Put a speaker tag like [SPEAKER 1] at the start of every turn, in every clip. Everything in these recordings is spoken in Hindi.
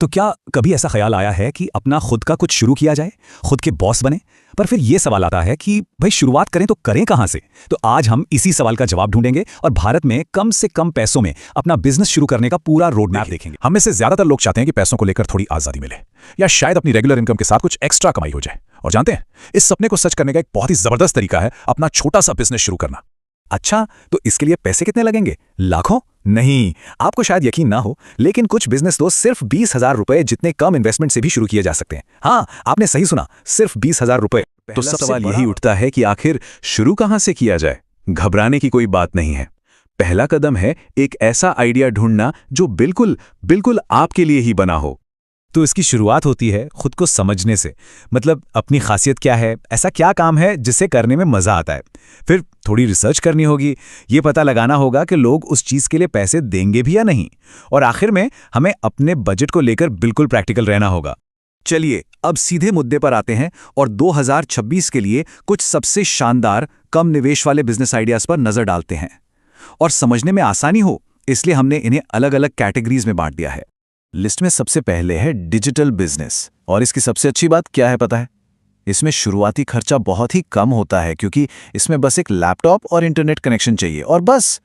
[SPEAKER 1] तो क्या कभी ऐसा ख्याल आया है कि अपना खुद का कुछ शुरू किया जाए, खुद के बॉस बने? पर फिर ये सवाल आता है कि भाई शुरुआत करें तो करें कहां से? तो आज हम इसी सवाल का जवाब ढूंढेंगे और भारत में कम से कम पैसों में अपना बिजनेस शुरू करने का पूरा रोड मैप देखेंगे।
[SPEAKER 2] हम में से ज्यादातर लोग चाहते हैं कि पैसों को लेकर थोड़ी आजादी मिले, या शायद अपनी रेगुलर इनकम के साथ कुछ एक्स्ट्रा कमाई हो जाए। और जानते हैं, इस सपने को सच करने का एक बहुत ही जबरदस्त तरीका है अपना छोटा सा बिजनेस शुरू करना।
[SPEAKER 1] अच्छा, तो इसके लिए पैसे कितने लगेंगे? लाखों? नहीं, आपको शायद यकीन ना हो, लेकिन कुछ बिजनेस तो सिर्फ 20,000 रुपए जितने कम इन्वेस्टमेंट से भी शुरू किए जा सकते हैं। हाँ, आपने सही सुना, सिर्फ 20,000 रुपए।
[SPEAKER 2] तो सब सवाल यही उठता है कि आखिर शुरू कहां से किया जाए? घबराने की कोई बात नहीं है। पहला कदम है एक ऐसा आइडिया ढूंढना जो बिल्कुल बिल्कुल आपके लिए ही बना हो।
[SPEAKER 1] तो इसकी शुरुआत होती है खुद को समझने से, मतलब अपनी खासियत क्या है, ऐसा क्या काम है जिसे करने में मजा आता है। फिर थोड़ी रिसर्च करनी होगी, ये पता लगाना होगा कि लोग उस चीज के लिए पैसे देंगे भी या नहीं, और आखिर में हमें अपने बजट को लेकर बिल्कुल प्रैक्टिकल रहना होगा। चलिए अब सीधे मुद्दे पर आते हैं और 2026 के लिए कुछ सबसे शानदार कम निवेश वाले बिजनेस आइडियाज पर नजर डालते हैं। और समझने में आसानी हो इसलिए हमने इन्हें अलग अलग कैटेगरीज में बांट दिया है।
[SPEAKER 2] लिस्ट में सबसे पहले है डिजिटल बिजनेस, और इसकी सबसे अच्छी बात क्या है पता है? इसमें शुरुआती खर्चा बहुत ही कम होता है, क्योंकि इसमें बस एक लैपटॉप और इंटरनेट कनेक्शन चाहिए और बस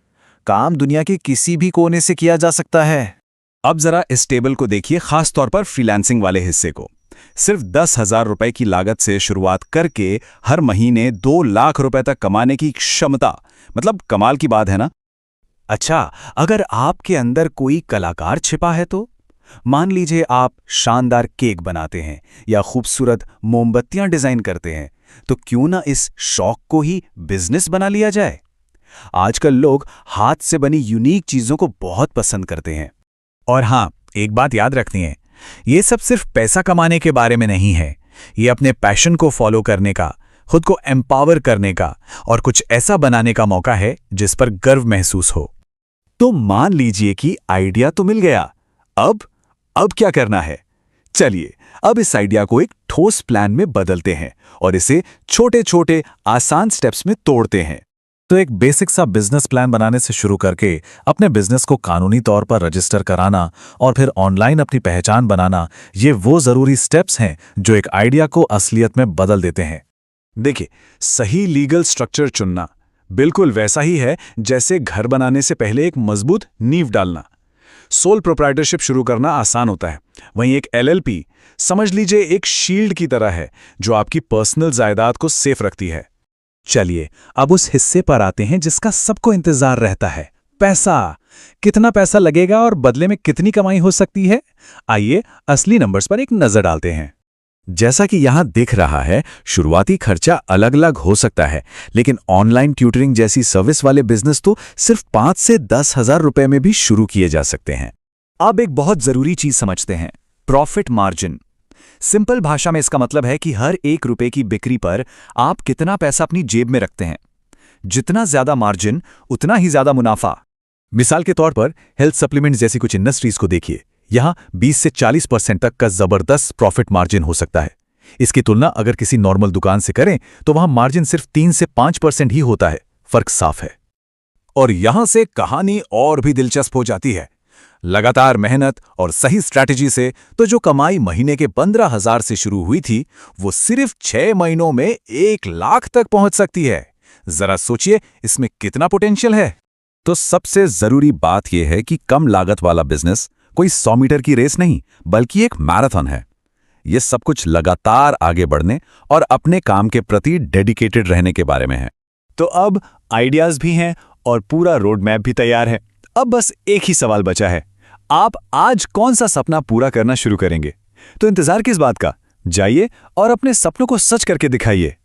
[SPEAKER 2] काम दुनिया के किसी भी कोने से किया जा सकता है।
[SPEAKER 1] अब जरा इस टेबल को देखिए, खास तौर पर फ्रीलांसिंग वाले हिस्से को। सिर्फ 10,000 रुपए की लागत से शुरुआत करके हर महीने 2 लाख रुपए तक कमाने की क्षमता, मतलब कमाल की बात है ना? अच्छा, अगर आपके अंदर कोई कलाकार छिपा है तो मान लीजिए आप शानदार केक बनाते हैं या खूबसूरत मोमबत्तियां डिजाइन करते हैं, तो क्यों ना इस शौक को ही बिजनेस बना लिया जाए। आजकल लोग हाथ से बनी यूनिक चीजों को बहुत पसंद करते हैं। और हाँ, एक बात याद रखनी है, ये सब सिर्फ पैसा कमाने के बारे में नहीं है। ये अपने पैशन को फॉलो करने का, खुद को एम्पावर करने का और कुछ ऐसा बनाने का मौका है जिस पर गर्व महसूस हो। तो मान लीजिए कि आइडिया तो मिल गया, अब क्या करना है? चलिए अब इस आइडिया को एक ठोस प्लान में बदलते हैं और इसे छोटे छोटे आसान स्टेप्स में तोड़ते हैं।
[SPEAKER 2] तो एक बेसिक सा बिजनेस प्लान बनाने से शुरू करके अपने बिजनेस को कानूनी तौर पर रजिस्टर कराना और फिर ऑनलाइन अपनी पहचान बनाना, ये वो जरूरी स्टेप्स हैं जो एक आइडिया को असलियत में बदल देते हैं।
[SPEAKER 1] देखिए, सही लीगल स्ट्रक्चर चुनना बिल्कुल वैसा ही है जैसे घर बनाने से पहले एक मजबूत नींव डालना। सोल प्रोप्राइटरशिप शुरू करना आसान होता है, वहीं एक LLP समझ लीजिए एक शील्ड की तरह है जो आपकी पर्सनल जायदाद को सेफ रखती है। चलिए अब उस हिस्से पर आते हैं जिसका सबको इंतजार रहता है, पैसा। कितना पैसा लगेगा और बदले में कितनी कमाई हो सकती है? आइए असली नंबर्स पर एक नजर डालते हैं।
[SPEAKER 2] जैसा कि यहां दिख रहा है, शुरुआती खर्चा अलग अलग हो सकता है, लेकिन ऑनलाइन ट्यूटरिंग जैसी सर्विस वाले बिजनेस तो सिर्फ 5 से 10,000 रुपए में भी शुरू किए जा सकते हैं।
[SPEAKER 1] अब एक बहुत जरूरी चीज समझते हैं, प्रॉफिट मार्जिन। सिंपल भाषा में इसका मतलब है कि हर 1 रुपए की बिक्री पर आप कितना पैसा अपनी जेब में रखते हैं। जितना ज्यादा मार्जिन उतना ही ज्यादा मुनाफा। मिसाल के तौर पर हेल्थ सप्लीमेंट जैसी कुछ इंडस्ट्रीज को देखिए, यहां 20 से 40% तक का जबरदस्त प्रॉफिट मार्जिन हो सकता है। इसकी तुलना अगर किसी नॉर्मल दुकान से करें तो वहां मार्जिन सिर्फ 3 से 5% ही होता है। फर्क साफ है। और यहां से कहानी और भी दिलचस्प हो जाती है। लगातार मेहनत और सही स्ट्रैटेजी से तो जो कमाई महीने के 15,000 से शुरू हुई थी, वो सिर्फ 6 महीनों में 1 लाख तक पहुंच सकती है। जरा सोचिए इसमें कितना पोटेंशियल है।
[SPEAKER 2] तो सबसे जरूरी बात यह है कि कम लागत वाला बिजनेस कोई 100 मीटर की रेस नहीं, बल्कि एक मैराथन है। यह सब कुछ लगातार आगे बढ़ने और अपने काम के प्रति डेडिकेटेड रहने के बारे में है।
[SPEAKER 1] तो अब आइडियाज भी हैं और पूरा रोड मैप भी तैयार है। अब बस एक ही सवाल बचा है, आप आज कौन सा सपना पूरा करना शुरू करेंगे? तो इंतजार किस बात का? जाइए और अपने सपनों को सच करके दिखाइए।